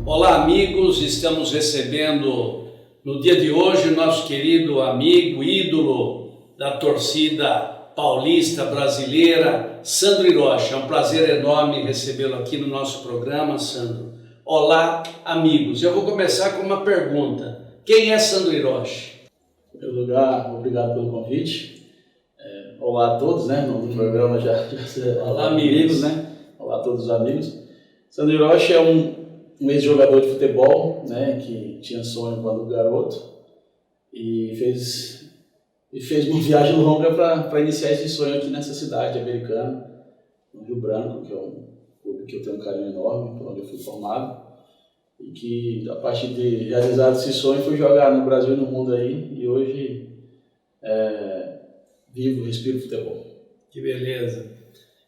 Olá amigos, estamos recebendo no dia de hoje o nosso querido amigo, ídolo da torcida paulista brasileira, Sandro Hiroshi. É um prazer enorme recebê-lo aqui no nosso programa, Sandro. Olá amigos, eu vou começar com uma pergunta. Quem é Sandro Hiroshi? Em primeiro lugar, obrigado pelo convite. Olá a todos, né? No programa olá amigos, né? Olá a todos os amigos. Sandro Hiroshi é um ex-jogador de futebol, né, que tinha sonho quando garoto e fez uma viagem longa para iniciar esse sonho aqui nessa cidade americana, no Rio Branco, que é um clube que eu tenho um carinho enorme, por onde eu fui formado, e que a partir de realizar esse sonho fui jogar no Brasil e no mundo aí, e hoje vivo, respiro futebol. Que beleza!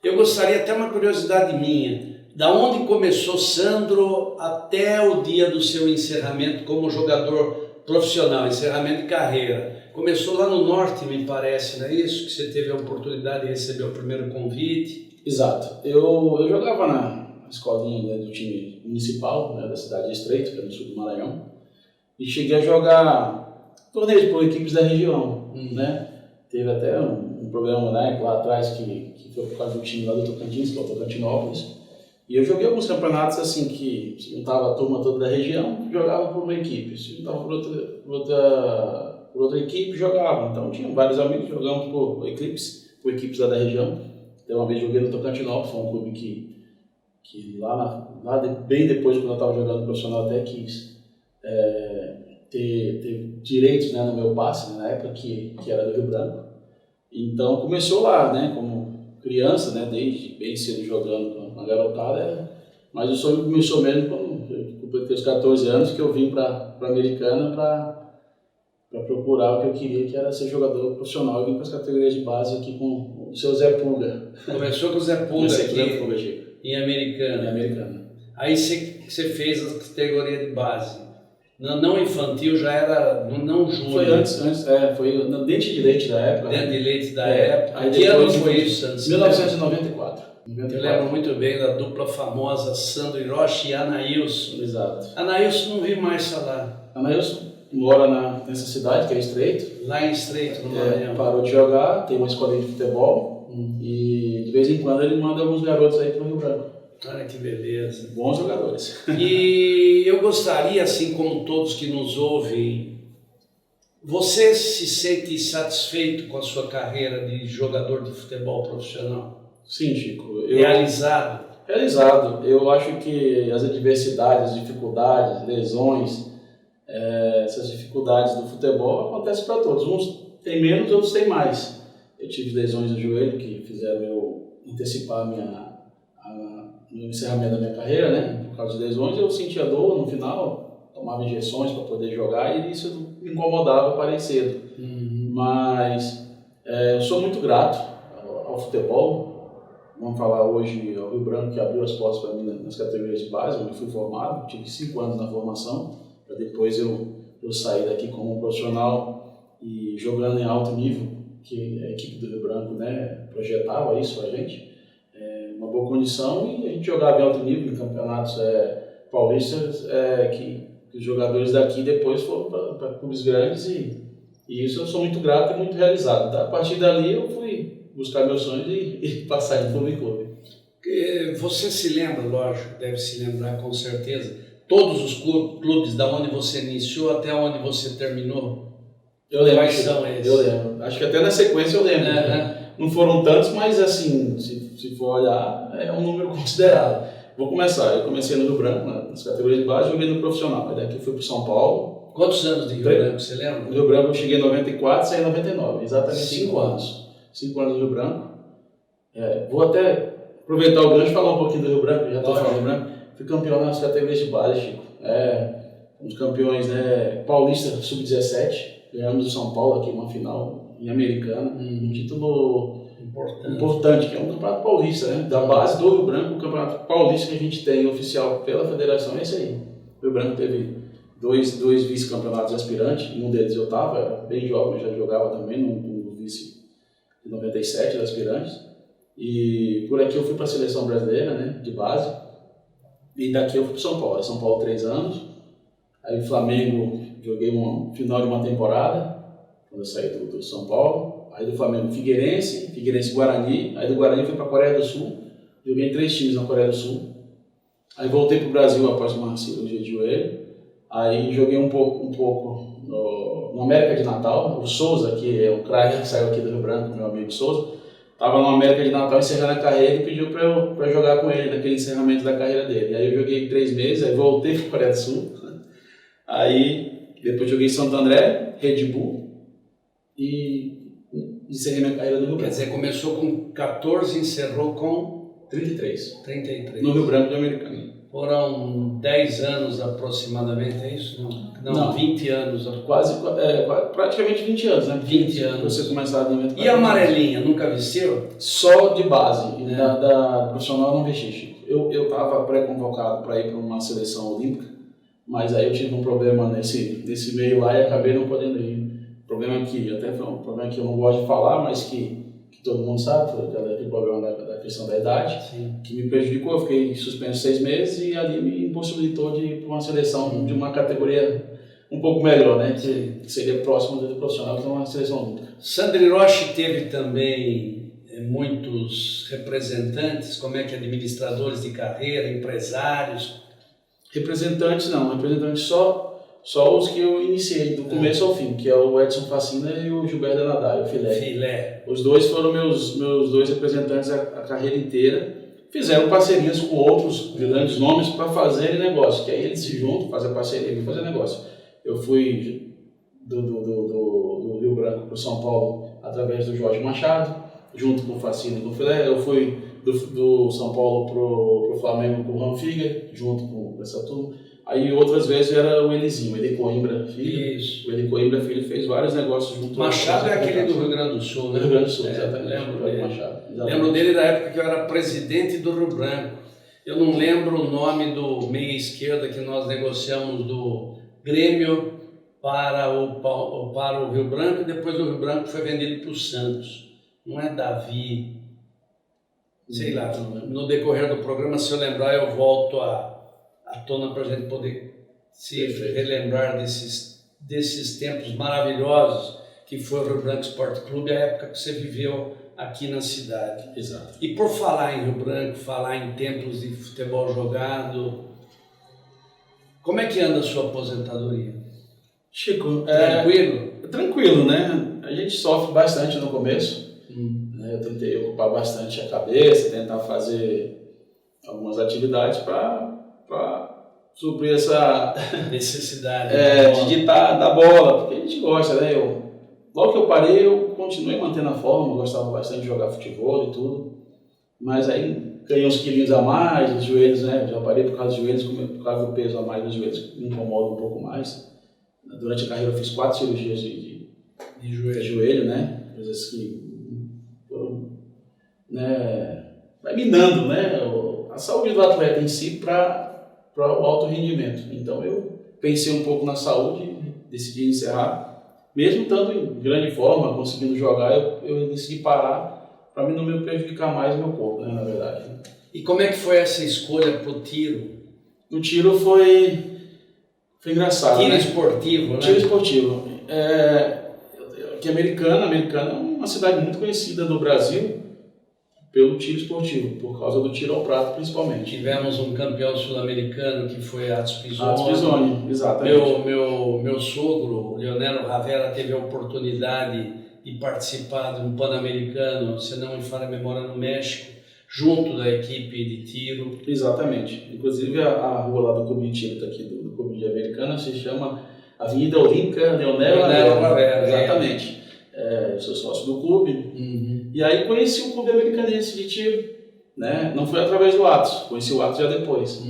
Eu gostaria, até uma curiosidade minha, da onde começou Sandro até o dia do seu encerramento como jogador profissional, encerramento de carreira? Começou lá no norte, me parece, não é isso? Que você teve a oportunidade de receber o primeiro convite. Exato. Eu jogava na escolinha, né, do time municipal, né, da cidade de Estreito, que é no sul do Maranhão, e cheguei a jogar torneios por equipes da região, né? Teve até um problema, né, lá atrás que foi por causa do time lá do Tocantins, que é o Tocantinópolis. E eu joguei alguns campeonatos assim que se juntava a turma toda da região, jogava por uma equipe. Se juntava por outra equipe, jogava. Então tinha vários amigos, jogamos por equipes lá da região. Então uma vez joguei no Tocantinópolis, foi um clube que bem depois, quando eu estava jogando profissional, até quis ter direitos, né, no meu passe, né, na época que era do Rio Branco. Então começou lá, né, como criança, né, desde bem cedo jogando uma garotada, mas o sonho começou mesmo quando eu completei os 14 anos, que eu vim para a Americana para procurar o que eu queria, que era ser jogador profissional. Eu vim para as categorias de base aqui com o seu Zé Pulga. Começou com o Zé Pulga aqui em Americana. Em Americana. Aí você fez a categoria de base. Não infantil, já era não júnior. Foi antes, foi no Dente de Leite da época. Dente de Leite da época. Aí que ano foi isso, Sandro? 1994. Eu lembro muito bem da dupla famosa Sandro Hiroshi e Anailson. Exato. Anailson não vi mais falar. Anailson mora nessa cidade, que é Estreito. Lá em Estreito, no Maranhão. Parou de jogar, tem uma escolinha de futebol e de vez em quando ele manda alguns garotos aí para o Rio Branco. Olha que beleza. Bons jogadores. E eu gostaria, assim como todos que nos ouvem, você se sente satisfeito com a sua carreira de jogador de futebol profissional? Sim, Chico. Realizado? Realizado. Eu acho que as adversidades, as dificuldades, lesões, essas dificuldades do futebol acontecem para todos. Uns têm menos, outros têm mais. Eu tive lesões no joelho que fizeram eu antecipar o encerramento da minha carreira, né? Por causa de lesões, eu sentia dor no final, tomava injeções para poder jogar e isso me incomodava, parei cedo. Mas eu sou muito grato ao futebol. Vamos falar hoje ao Rio Branco, que abriu as portas para mim nas categorias de base, onde fui formado. Tive 5 anos na formação, para depois eu sair daqui como um profissional e jogando em alto nível, que a equipe do Rio Branco, né, projetava isso para a gente. Uma boa condição e a gente jogava em alto nível em campeonatos paulistas, que os jogadores daqui depois foram para clubes grandes e isso eu sou muito grato e muito realizado. A partir dali eu fui buscar meus sonhos e passar de clube em clube. Você se lembra, lógico, deve se lembrar com certeza, todos os clubes da onde você iniciou até onde você terminou? Eu lembro. Quais são esses? Eu lembro. Acho que até na sequência eu lembro. Não foram tantos, mas assim, se for olhar, é um número considerável. Vou começar. Eu comecei no Rio Branco, nas categorias de base, joguei no profissional. Aí daqui fui para São Paulo. Quantos anos de Rio Branco, você lembra? No Rio Branco eu cheguei em 94, saí em 99. Exatamente 5 anos. 5 anos no Rio Branco. Vou até aproveitar o gancho e falar um pouquinho do Rio Branco, já estou falando do Rio Branco. Fui campeão nas categorias de base, Chico. Um dos campeões, né, paulista sub-17. Ganhamos do São Paulo aqui, uma final em Americana. Um título importante, que é um campeonato paulista, né? Da base do Rio Branco, o campeonato paulista que a gente tem oficial pela federação é esse aí. O Rio Branco teve dois vice-campeonatos aspirantes, um deles eu estava, era bem jovem, já jogava também no vice de 97 de aspirantes. E por aqui eu fui para a seleção brasileira, né, de base. E daqui eu fui para São Paulo. São Paulo 3 anos. Aí Flamengo, joguei um final de uma temporada, quando eu saí do São Paulo. Aí do Flamengo Figueirense Guarani. Aí do Guarani fui para a Coreia do Sul. Joguei em 3 times na Coreia do Sul. Aí voltei para o Brasil após uma cirurgia de joelho. Aí joguei um pouco no América de Natal. O Souza, que é um craque que saiu aqui do Rio Branco, meu amigo Souza, estava no América de Natal encerrando a carreira e pediu para eu jogar com ele naquele encerramento da carreira dele. Aí eu joguei 3 meses, aí voltei para a Coreia do Sul. Aí depois joguei em Santo André, Red Bull e encerrei minha carreira no Rio Branco. Quer dizer, começou com 14 e encerrou com 33. 33. No Rio Branco de Americana. Foram 10 anos aproximadamente, é isso? Não, 20 anos. Praticamente 20 anos, né? 20 anos. Você começar no E a amarelinha, nunca vestiu? Só de base, da profissional não vesti, Chico. Eu estava pré-convocado para ir para uma seleção olímpica, mas aí eu tive um problema nesse meio lá e acabei não podendo ir. Problema que, até foi um problema que eu não gosto de falar, mas que todo mundo sabe, foi aquele problema da questão da idade, sim, que me prejudicou. Eu fiquei suspenso 6 meses e ali me impossibilitou de ir para uma seleção de uma categoria um pouco melhor, né? Que seria próximo do profissional, que é uma seleção olímpica. Sandro Hiroshi teve também muitos representantes, como é que administradores de carreira, empresários? Representantes não, representantes só os que eu iniciei, do começo ao fim, que é o Edson Facina e o Gilberto Denadai, o Filé. Os dois foram meus 2 representantes a carreira inteira. Fizeram parcerias com outros grandes nomes para fazerem negócio, que aí eles se juntam, fazem parceria e fazem negócio. Eu fui do Rio Branco para o São Paulo através do Jorge Machado, junto com o Facina e com o Filé. Eu fui do São Paulo para o Flamengo com o Ranfiga, junto com essa turma. Aí outras vezes era o Elizinho, Eli Coimbra Filho. Isso. O Eli Coimbra Filho fez vários negócios junto. Machado é aquele do Rio Grande do Sul, né? Do Rio Grande do Sul, exatamente. Lembro dele. Machado, lembro dele da época que eu era presidente do Rio Branco. Eu não lembro o nome do meia esquerda que nós negociamos do Grêmio para o Rio Branco, e depois o Rio Branco foi vendido para o Santos. Não é Davi? Sei lá, no decorrer do programa, se eu lembrar, eu volto à tona para a gente poder se relembrar desses tempos maravilhosos que foi o Rio Branco Sport Clube, a época que você viveu aqui na cidade. Exato. E por falar em Rio Branco, falar em tempos de futebol jogado, como é que anda a sua aposentadoria? Chico, tranquilo? Tranquilo, né? A gente sofre bastante no começo. Eu tentei ocupar bastante a cabeça, tentar fazer algumas atividades para suprir essa necessidade de ditar da bola, porque a gente gosta, né? Logo que eu parei, eu continuei mantendo a forma, eu gostava bastante de jogar futebol e tudo, mas aí ganhei uns quilinhos a mais, os joelhos, né? Já parei por causa dos joelhos, por causa do peso a mais dos joelhos, que me incomoda um pouco mais. Durante a carreira eu fiz 4 cirurgias de joelho, né? Coisas que foram, né? Vai minando, né? A saúde do atleta em si para o alto rendimento. Então eu pensei um pouco na saúde, decidi encerrar. Mesmo estando em grande forma, conseguindo jogar, eu decidi parar para mim não me prejudicar mais o meu corpo, né, na verdade. E como é que foi essa escolha para o tiro? O tiro foi engraçado, tiro né? Esportivo, né? Tiro esportivo. Que Americana é uma cidade muito conhecida no Brasil pelo tiro esportivo, por causa do tiro ao prato, principalmente. Tivemos um campeão sul-americano que foi Atos Pisoni. Atos Pisoni, exatamente. Meu sogro, Leonel Ravera, teve a oportunidade de participar de um Pan-Americano, se não me falha a memória, no México, junto da equipe de tiro. Exatamente. Inclusive a rua lá do Clube de Tiro, daqui do Clube de Americana, se chama Avenida Olímpica Leonel Ravera. Exatamente. Eu sou sócio do clube. E aí conheci o Clube Americanense de Tiro, né? Não foi através do Atos, conheci o Atos já depois.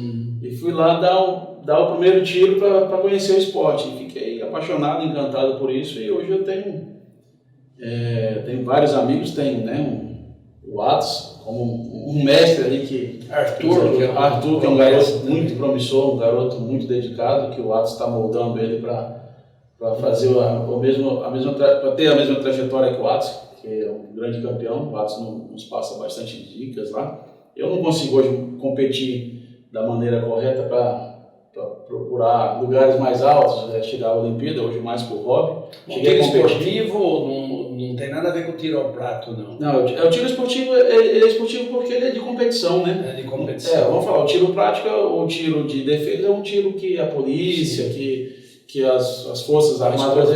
E fui lá dar o primeiro tiro para conhecer o esporte. E fiquei apaixonado, encantado por isso. E hoje eu tenho vários amigos, né? O Atos como um mestre ali que... Arthur, que é um garoto muito promissor, um garoto muito dedicado, que o Atos está moldando ele para fazer para ter a mesma trajetória que o Atos. porque é um grande campeão, o Atos nos passa bastante dicas lá. Eu não consigo hoje competir da maneira correta para procurar lugares mais altos, chegar à Olimpíada, hoje mais por hobby. O tiro esportivo não tem nada a ver com o tiro ao prato, não? Não, o tiro esportivo, ele é esportivo porque ele é de competição, né? É de competição. Vamos falar, o tiro prático, o tiro de defesa é um tiro que a polícia, que as forças armadas...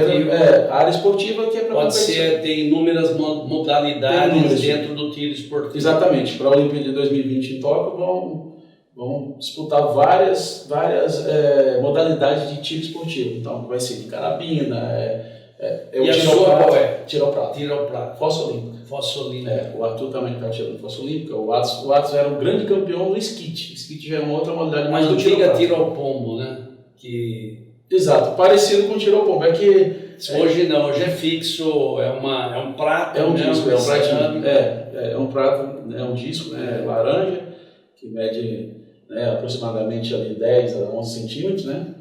A área esportiva que é para competição. Pode ser, tem inúmeras modalidades dentro do tiro esportivo. Exatamente, para a Olimpíada de 2020 em Tóquio vão disputar várias modalidades de tiro esportivo. Então vai ser de carabina, e a sua qual é? Tiro ao prato. Tiro ao prato. Fossa olímpica. Fossa olímpica. O Arthur também está tirando fossa olímpica. O Atos era um grande campeão no esquite. Esquite já é uma outra modalidade mais do tiro ao prato. Tiro ao pombo, né? Exato, parecido com o tiro ao pombo. Hoje não, hoje é fixo, é um prato. É um disco, é um pratinho. É um prato, é um disco, né? Laranja, que mede aproximadamente ali 10 a 11 centímetros, né?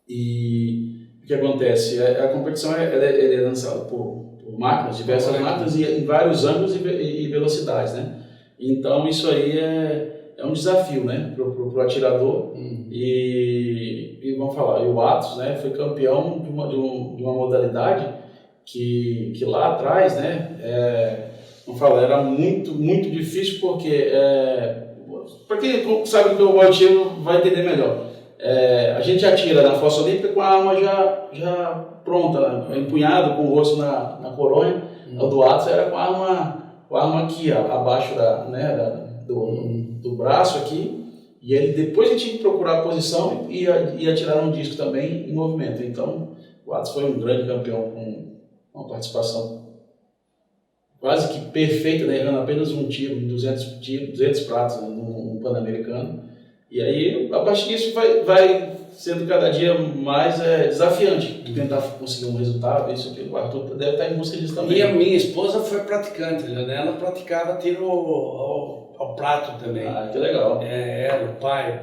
E o que acontece? A competição é lançada por máquinas, diversas máquinas, e em vários ângulos e velocidades, né? Então isso aí é um desafio, né, pro atirador. E vamos falar, o Atos, né, foi campeão de uma modalidade que lá atrás, né, vamos falar, era muito, muito difícil, porque para quem sabe que eu gosto de tiro vai entender melhor. A gente atira na fossa olímpica com a arma já pronta, empunhado, com o rosto na coronha. O do Atos era com a arma aqui, abaixo do braço aqui. E aí depois a gente tinha que procurar a posição e atirar um disco também em movimento. Então o Atos foi um grande campeão com uma participação quase que perfeita, né, errando apenas um tiro em 200 pratos, né, no Pan-Americano. E aí, a partir disso, vai sendo cada dia mais desafiante tentar conseguir um resultado. Isso aqui, o Arthur deve estar em busca disso também. E a minha esposa foi praticante, né? Ela praticava tiro ao prato também. Ah, que legal. Era o pai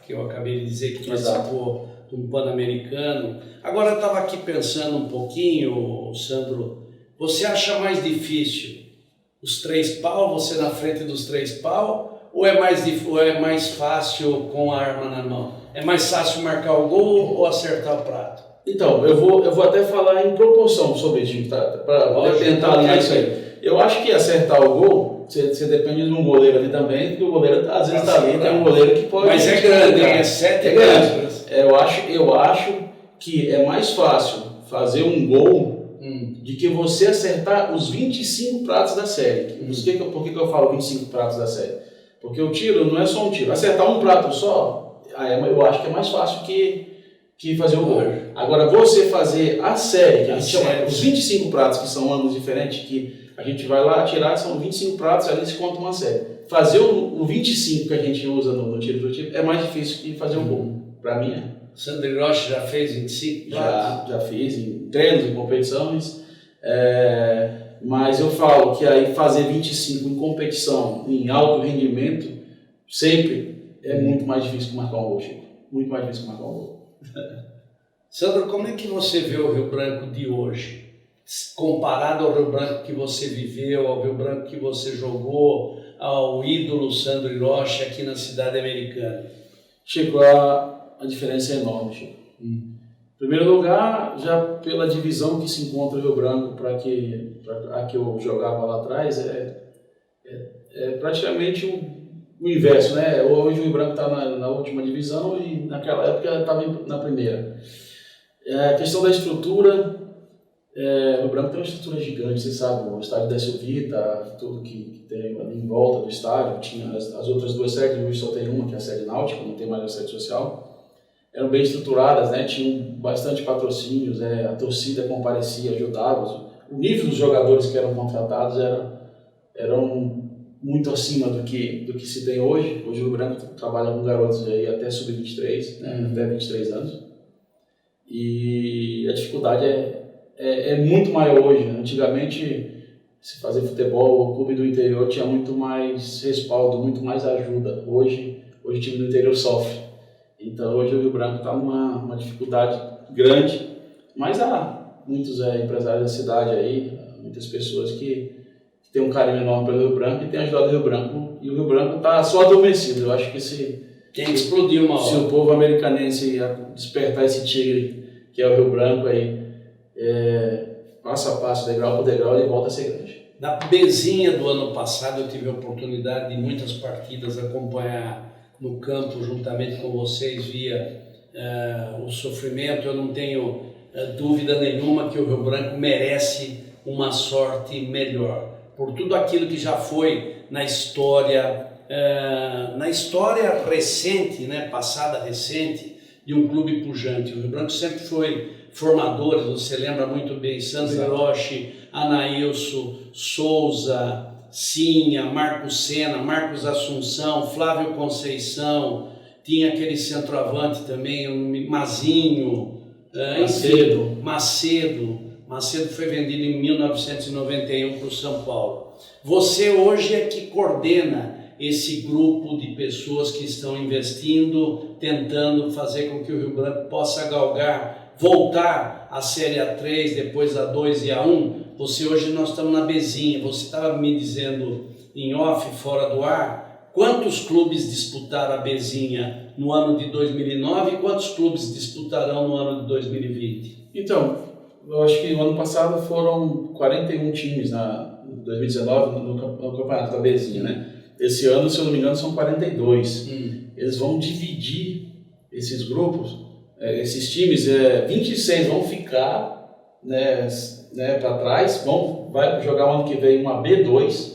que eu acabei de dizer que participou de um Pan-Americano. Agora eu estava aqui pensando um pouquinho, Sandro, você acha mais difícil os 3 pau, você na frente dos 3 pau, ou é mais fácil com a arma na mão? É mais fácil marcar o gol ou acertar o prato? Então, eu vou até falar em proporção sobre isso, tá? Para tentar alinhar isso aí. Eu acho que acertar o gol, você depende de um goleiro ali também, porque o goleiro às vezes está ali, tem um goleiro que pode... Mas é grande, é 7 metros. Eu acho que é mais fácil fazer um gol de que você acertar os 25 pratos da série. Por que eu falo 25 pratos da série? Porque o tiro não é só um tiro. Acertar um prato só, eu acho que é mais fácil que fazer o gol. Agora, você fazer a série, que a gente chama os 25 pratos, que são ângulos diferentes, que a gente vai lá atirar, são 25 pratos, ali se conta uma série. Fazer o 25 que a gente usa no tiro do tipo é mais difícil que fazer um gol. Para mim é. Sandro Hiroshi já fez 25 pratos? Já fiz em treinos, em competições. Mas eu falo que aí fazer 25 em competição, em alto rendimento, sempre é muito mais difícil que marcar um gol, Chico. Muito mais difícil que marcar um gol. Sandro, como é que você vê o Rio Branco de hoje? Comparado ao Rio Branco que você viveu, ao Rio Branco que você jogou, ao ídolo Sandro Hiroshi aqui na cidade americana? Chico, a diferença é enorme, Chico. Em primeiro lugar, já pela divisão que se encontra o Rio Branco para a que eu jogava lá atrás, é praticamente o inverso, né? Hoje o Rio Branco está na última divisão e naquela época estava na primeira. A questão da estrutura, o Rio Branco tem uma estrutura gigante, você sabe, o estádio da Silvita, tudo que tem ali em volta do estádio, tinha as outras 2 sedes, hoje só tem uma, que é a sede náutica, não tem mais a sede social. Eram bem estruturadas, né? Tinham bastante patrocínios, a torcida comparecia, ajudava. O nível dos jogadores que eram contratados eram muito acima do que se tem hoje. Hoje o Branco trabalha com garotos aí até sub-23, né? Até 23 anos. E a dificuldade é muito maior hoje. Antigamente, se fazer futebol, o clube do interior tinha muito mais respaldo, muito mais ajuda. Hoje o time do interior sofre. Então hoje o Rio Branco está numa dificuldade grande, mas há muitos empresários da cidade aí, Muitas pessoas que têm um carinho enorme pelo Rio Branco e têm ajudado o Rio Branco. E o Rio Branco está só adormecido. Eu acho que tem que explodir uma hora. Se o povo americanense despertar esse tigre, que é o Rio Branco, aí, passo a passo, degrau por degrau, ele volta a ser grande. Na Bezinha do ano passado, eu tive a oportunidade de muitas partidas acompanhar no campo, juntamente com vocês, via o sofrimento. Eu não tenho dúvida nenhuma que o Rio Branco merece uma sorte melhor, por tudo aquilo que já foi na história recente, né, passada recente, de um clube pujante. O Rio Branco sempre foi formador, você lembra muito bem, Sandro Hiroshi, Anailson, Souza, Sinha, Marcos Sena, Marcos Assunção, Flávio Conceição, tinha aquele centroavante também, o Mazinho, Macedo foi vendido em 1991 para o São Paulo. Você hoje é que coordena esse grupo de pessoas que estão investindo, tentando fazer com que o Rio Branco possa galgar, voltar à Série A3, depois A2 e A1. Você hoje, nós estamos na Bezinha, você estava me dizendo em off, fora do ar, quantos clubes disputaram a Bezinha no ano de 2009 e quantos clubes disputarão no ano de 2020? Então, eu acho que no ano passado foram 41 times em 2019 no campeonato da Bezinha, né? Esse ano, se eu não me engano, são 42. Eles vão dividir esses grupos, esses times, 26 vão ficar, né, para trás, vai jogar o ano que vem uma B2.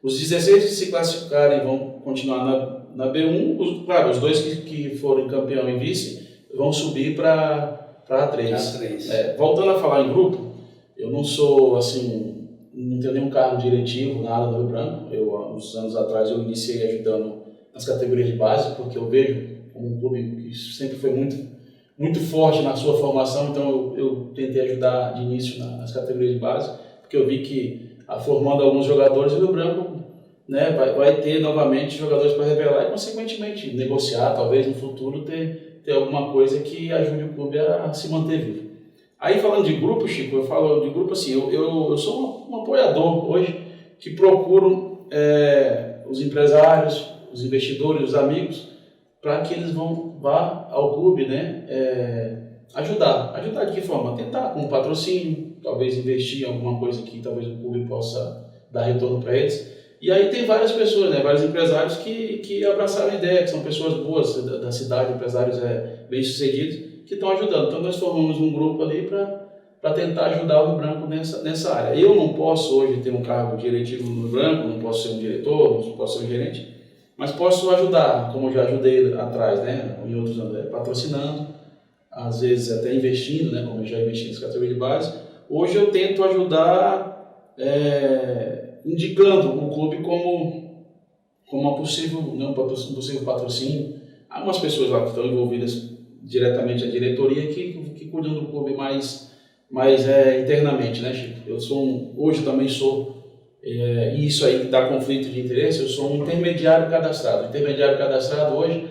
Os 16 que se classificarem vão continuar na B1. Claro, os dois que forem campeão e vice vão subir para A3. Voltando a falar em grupo, eu não sou assim, não tenho nenhum cargo diretivo na área do Rio Branco. Há uns anos atrás, eu iniciei ajudando nas categorias de base, porque eu vejo como um clube que sempre foi muito forte na sua formação, então eu tentei ajudar de início nas categorias de base, porque eu vi que, formando alguns jogadores, o Rio Branco, né, vai ter novamente jogadores para revelar e, consequentemente, negociar, talvez no futuro ter alguma coisa que ajude o clube a se manter vivo. Aí, falando de grupo, Chico, eu falo de grupo assim, eu sou um apoiador hoje que procuro os empresários, os investidores, os amigos, para que eles vá ao clube, né, ajudar. Ajudar de que forma? Tentar com patrocínio, talvez investir em alguma coisa que talvez o clube possa dar retorno para eles. E aí tem várias pessoas, né, vários empresários que abraçaram a ideia, que são pessoas boas da cidade, empresários bem-sucedidos, que estão ajudando. Então nós formamos um grupo ali para tentar ajudar o Rio Branco nessa área. Eu não posso hoje ter um cargo diretivo no Rio Branco, não posso ser um diretor, não posso ser um gerente, mas posso ajudar, como eu já ajudei atrás, né, em outros anos, patrocinando, às vezes até investindo, né, como eu já investi nas categorias de base. Hoje eu tento ajudar indicando o clube como um possível patrocínio. Há algumas pessoas lá que estão envolvidas diretamente a diretoria que cuidam do clube mais internamente, né, Chico? Hoje também sou, e isso aí dá conflito de interesse, eu sou um intermediário cadastrado. Intermediário cadastrado hoje,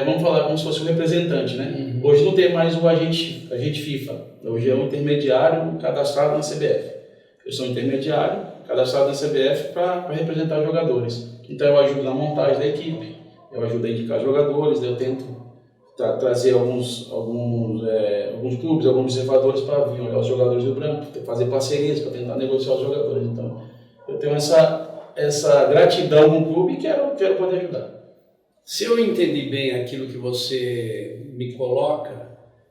vamos falar como se fosse um representante, né? Hoje não tem mais o agente FIFA, hoje é um intermediário cadastrado na CBF. Eu sou um intermediário cadastrado na CBF para representar jogadores. Então eu ajudo na montagem da equipe, eu ajudo a indicar jogadores, eu tento trazer alguns clubes, alguns observadores para vir olhar os jogadores do Branco, fazer parcerias para tentar negociar os jogadores. Então, eu tenho essa gratidão no clube e quero poder ajudar. Se eu entendi bem aquilo que você me coloca,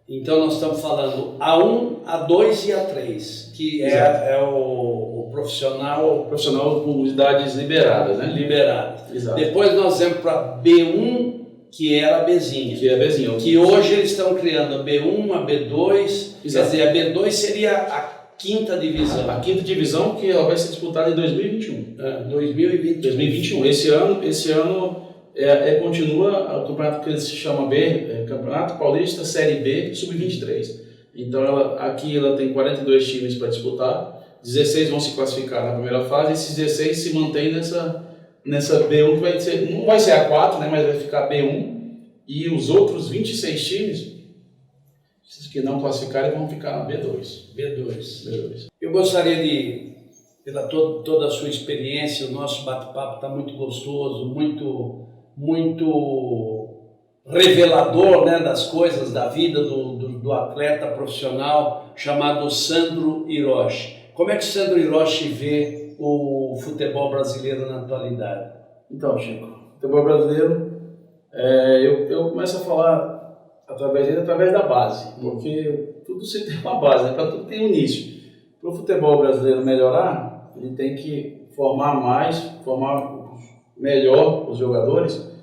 então nós estamos falando A1, A2 e A3, que é o profissional... Profissional com idades liberadas, né? Liberadas. Exato. Depois nós vamos para B1, que era a Bezinha. Que é a Bezinha. Que hoje eles estão criando a B1, a B2. Exato. Quer dizer, a B2 seria a quinta divisão. A quinta divisão que ela vai ser disputada em 2021. 2021. Esse ano continua o campeonato que se chama Campeonato Paulista Série B Sub-23. Então aqui ela tem 42 times para disputar, 16 vão se classificar na primeira fase, e esses 16 se mantêm nessa B1, que não vai ser a 4, né, mas vai ficar B1, e os outros 26 times Esses que não classificarem vão ficar na B2. B2. Eu gostaria de, pela toda a sua experiência, o nosso bate-papo está muito gostoso, muito revelador, né, das coisas da vida do atleta profissional chamado Sandro Hiroshi. Como é que o Sandro Hiroshi vê o futebol brasileiro na atualidade? Então, Chico, o futebol brasileiro, eu começo a falar através da base, porque tudo se tem uma base, né? Para tudo tem um início. Para o futebol brasileiro melhorar, ele tem que formar melhor os jogadores,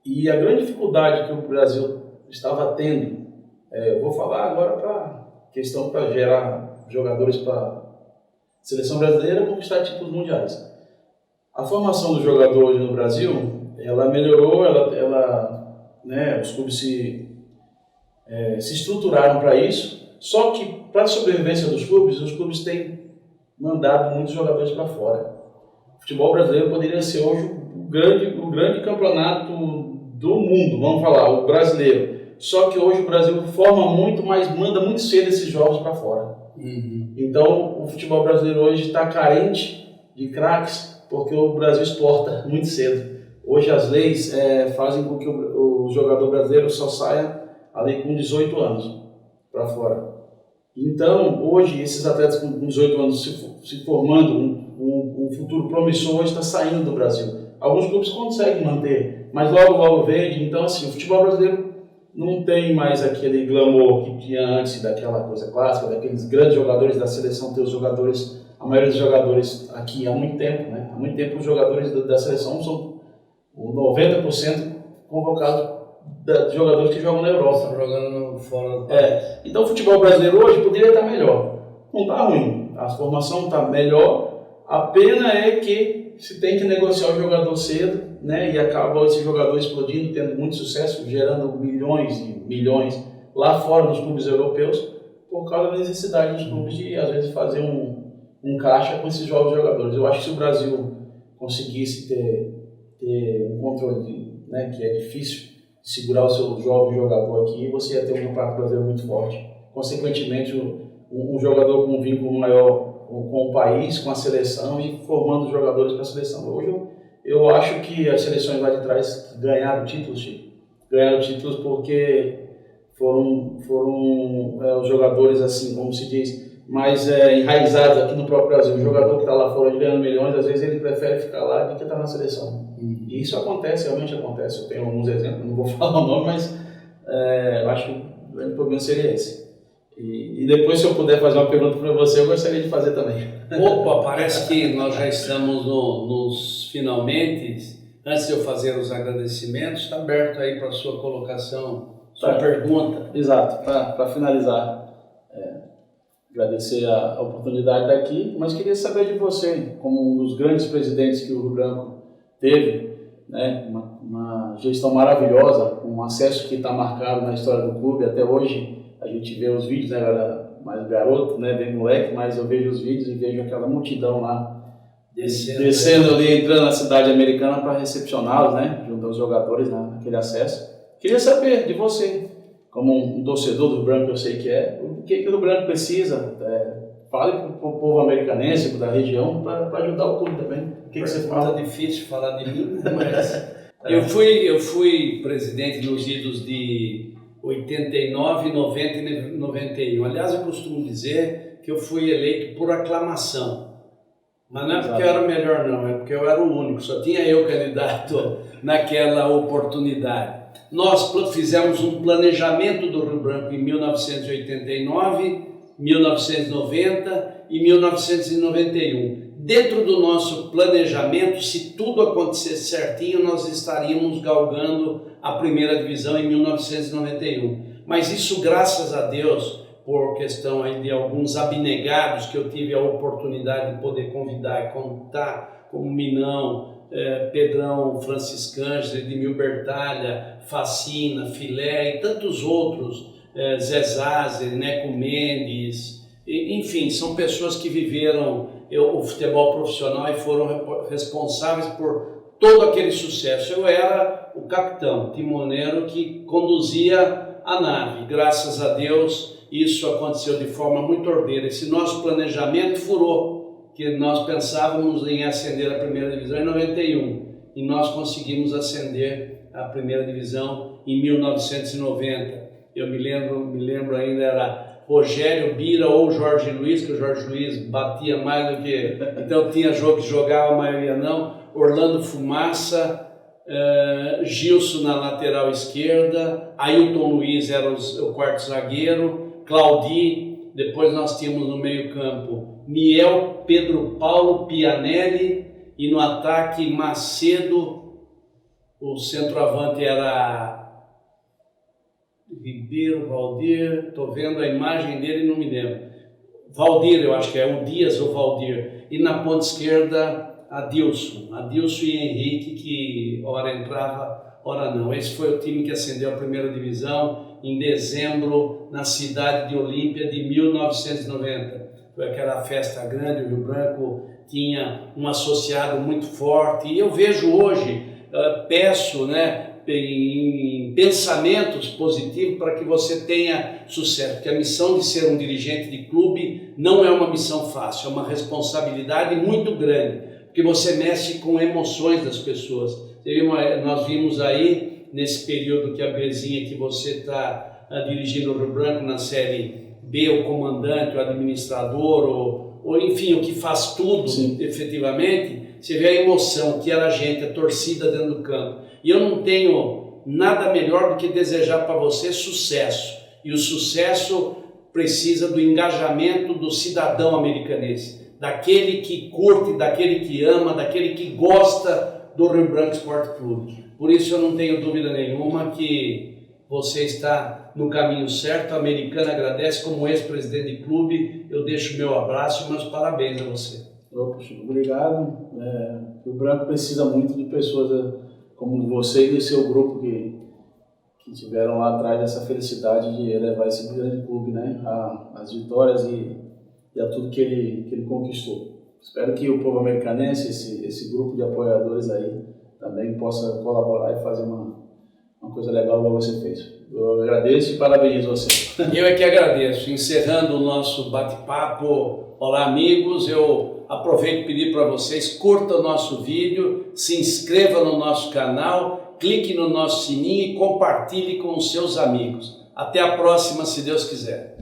e a grande dificuldade que o Brasil estava tendo, eu vou falar agora para gerar jogadores para a seleção brasileira conquistar títulos mundiais. A formação do jogador hoje no Brasil, ela melhorou, né, os clubes se estruturaram para isso, só que para a sobrevivência dos clubes, os clubes têm mandado muitos jogadores para fora. O futebol brasileiro poderia ser hoje o grande campeonato do mundo, vamos falar, o brasileiro. Só que hoje o Brasil forma muito, mas manda muito cedo esses jogos para fora. Uhum. Então o futebol brasileiro hoje está carente de craques, porque o Brasil exporta muito cedo. Hoje as leis fazem com que o jogador brasileiro só saia ali com 18 anos para fora. Então, hoje, esses atletas com 18 anos se formando, um futuro promissor hoje está saindo do Brasil. Alguns clubes conseguem manter, mas logo vende. Então, assim, o futebol brasileiro não tem mais aquele glamour que tinha antes, daquela coisa clássica, daqueles grandes jogadores da seleção, ter os jogadores, a maioria dos jogadores aqui há muito tempo, né? Há muito tempo os jogadores da seleção são 90% convocados de jogadores que jogam na Europa. Jogando fora do país. Então o futebol brasileiro hoje poderia estar melhor. Não está ruim, a formação está melhor, a pena é que se tem que negociar o jogador cedo, né, e acaba esse jogador explodindo, tendo muito sucesso, gerando milhões e milhões lá fora nos clubes europeus, por causa da necessidade dos clubes de, às vezes, fazer um caixa com esses jovens jogadores. Eu acho que se o Brasil conseguisse ter um controle, né, que é difícil, segurar o seu jovem jogador aqui, você ia ter um campeonato brasileiro muito forte. Consequentemente, um jogador com um vínculo maior com o país, com a seleção e formando jogadores para a seleção. Hoje eu acho que as seleções lá de trás ganharam títulos, Chico. Ganharam títulos porque foram os jogadores, assim, como se diz, mais enraizados aqui no próprio Brasil. O jogador que está lá fora ganhando milhões, às vezes ele prefere ficar lá do que estar na seleção. E isso acontece, realmente acontece. Eu tenho alguns exemplos, não vou falar o nome, mas eu acho que o grande problema seria esse. E depois, se eu puder fazer uma pergunta para você, eu gostaria de fazer também. Opa, parece que nós já estamos nos finalmente. Antes de eu fazer os agradecimentos, está aberto aí para a sua colocação, sua pergunta. Exato, para finalizar, agradecer a oportunidade de estar aqui, mas queria saber de você, como um dos grandes presidentes que o Rio Branco teve, né, uma gestão maravilhosa, um acesso que está marcado na história do clube. Até hoje a gente vê os vídeos, né, eu era mais garoto, né, bem moleque, mas eu vejo os vídeos e vejo aquela multidão lá descendo ali, entrando na cidade americana para recepcioná-los, né, junto aos jogadores, né, naquele acesso. Queria saber de você, como um torcedor do Rio Branco, eu sei que o que o Rio Branco precisa. Fale para o povo americanense, da região, para ajudar o clube também. O que você fala? Tá difícil falar de mim, mas eu fui presidente nos idos de 89, 90 e 91. Aliás, eu costumo dizer que eu fui eleito por aclamação. Mas não é porque eu era melhor, não, é porque eu era o único, só tinha eu candidato naquela oportunidade. Nós fizemos um planejamento do Rio Branco em 1989, 1990 e 1991. Dentro do nosso planejamento, se tudo acontecesse certinho, nós estaríamos galgando a primeira divisão em 1991. Mas isso, graças a Deus, por questão aí de alguns abnegados que eu tive a oportunidade de poder convidar e contar, como Minão, Pedrão Franciscângeles, Edmil Bertalha, Facina, Filé e tantos outros, Zé Zazer, Neco Mendes, enfim, são pessoas que viveram o futebol profissional e foram responsáveis por todo aquele sucesso. Eu era o capitão, timoneiro que conduzia a nave. Graças a Deus, isso aconteceu de forma muito ordeira. Esse nosso planejamento furou, que nós pensávamos em ascender a primeira divisão em 91 e nós conseguimos ascender a primeira divisão em 1990. Eu me lembro ainda, era Rogério Bira ou Jorge Luiz, que o Jorge Luiz batia mais do que... Então tinha jogo que jogava, a maioria não. Orlando Fumaça, Gilson na lateral esquerda, Ailton Luiz era o quarto zagueiro, Claudi, depois nós tínhamos no meio campo Miel, Pedro Paulo, Pianelli, e no ataque Macedo, o centroavante era Ribeiro, Valdir, estou vendo a imagem dele e não me lembro. Valdir, eu acho que é o Dias ou Valdir. E na ponta esquerda, Adilson e Henrique, que ora entrava, ora não. Esse foi o time que ascendeu a primeira divisão em dezembro, na cidade de Olímpia de 1990. Foi aquela festa grande, o Rio Branco tinha um associado muito forte. E eu vejo hoje, peço, em pensamentos positivos para que você tenha sucesso, porque a missão de ser um dirigente de clube não é uma missão fácil, é uma responsabilidade muito grande, porque você mexe com emoções das pessoas. Nós vimos aí, nesse período que a Bezinha, que você está dirigindo o Rio Branco na Série B, o comandante, o administrador, ou enfim, o que faz tudo. Sim. Efetivamente, você vê a emoção que era a gente, a torcida dentro do campo. E eu não tenho nada melhor do que desejar para você sucesso. E o sucesso precisa do engajamento do cidadão americanense, daquele que curte, daquele que ama, daquele que gosta do Rio Branco Sport Clube. Por isso eu não tenho dúvida nenhuma que você está no caminho certo. A Americana agradece, como ex-presidente de clube, eu deixo meu abraço e meus parabéns a você. Obrigado. O Branco precisa muito de pessoas como você e o seu grupo que tiveram lá atrás essa felicidade de elevar esse grande clube, às vitórias e a tudo que ele conquistou. Espero que o povo americanense, esse grupo de apoiadores aí, também possa colaborar e fazer uma coisa legal como você fez. Eu agradeço e parabenizo você. Eu é que agradeço. Encerrando o nosso bate-papo, olá amigos, eu aproveito e pedir para vocês, curta o nosso vídeo, se inscreva no nosso canal, clique no nosso sininho e compartilhe com os seus amigos. Até a próxima, se Deus quiser.